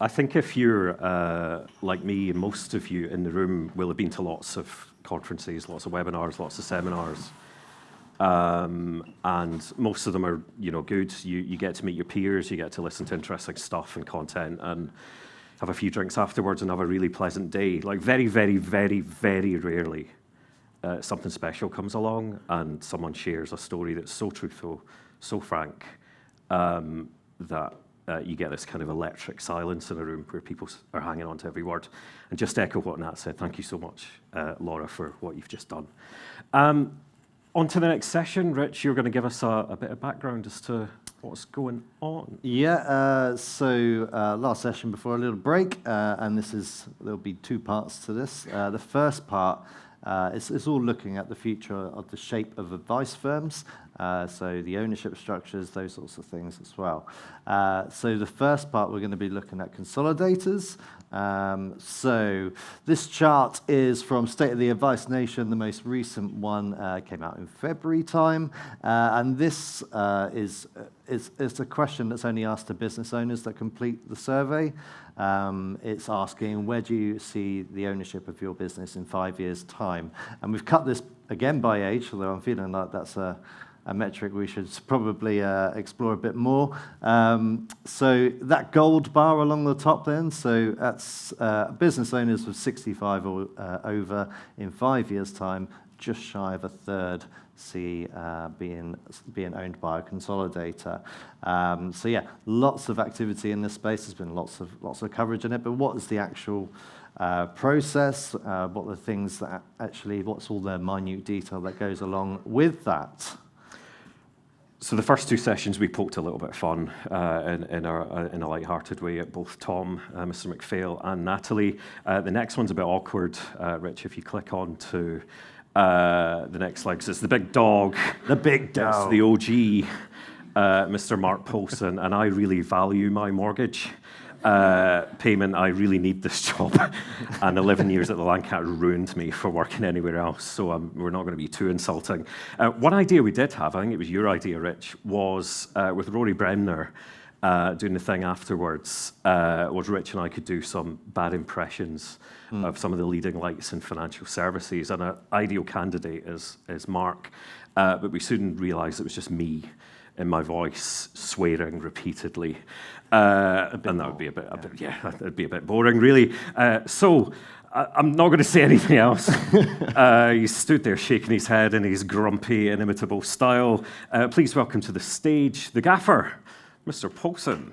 think if you're like me, and most of you in the room will have been to lots of conferences, lots of webinars, lots of seminars, and most of them are, good. You get to meet your peers, you get to listen to interesting stuff and content, and have a few drinks afterwards and have a really pleasant day. Like very, very, very, very rarely something special comes along and someone shares a story that's so truthful, so frank, that you get this kind of electric silence in a room where people are hanging on to every word. And just to echo what Nat said, thank you so much, Laura, for what you've just done. On to the next session. Rich, you're going to give us a bit of background as to what's going on. Yeah, so last session before a little break, and there'll be two parts to this. The first part is all looking at the future of the shape of advice firms, so the ownership structures, those sorts of things as well. So the first part, we're going to be looking at consolidators. So this chart is from State of the Advice Nation. The most recent one came out in February time, and this is a question that's only asked to business owners that complete the survey. It's asking, where do you see the ownership of your business in 5 years' time? And we've cut this again by age, although I'm feeling like that's a metric we should probably explore a bit more. So that gold bar along the top then, so that's business owners of 65 or over in 5 years' time, just shy of a third see being owned by a consolidator. So yeah, lots of activity in this space. There's been lots of coverage in it, but what is the actual process? What are the things that actually, what's all the minute detail that goes along with that? So the first two sessions we poked a little bit of fun in a light-hearted way at both Tom, Mr. McPhail, and Natalie. The next one's a bit awkward, Rich, if you click on to the next slide, because it's the big dog. The big dog. It's the OG, Mr. Mark Polson, and I really value my mortgage payment. I really need this job, and 11 years at the Lancat ruined me for working anywhere else, so we're not going to be too insulting. One idea we did have, I think it was your idea, Rich, was with Rory Bremner doing the thing afterwards, was Rich and I could do some bad impressions of some of the leading lights in financial services, and an ideal candidate is Mark, but we soon realised it was just me in my voice, swearing repeatedly, and that would be that'd be a bit boring, really. So I'm not going to say anything else. He stood there shaking his head in his grumpy, inimitable style. Please welcome to the stage the gaffer, Mr. Polson.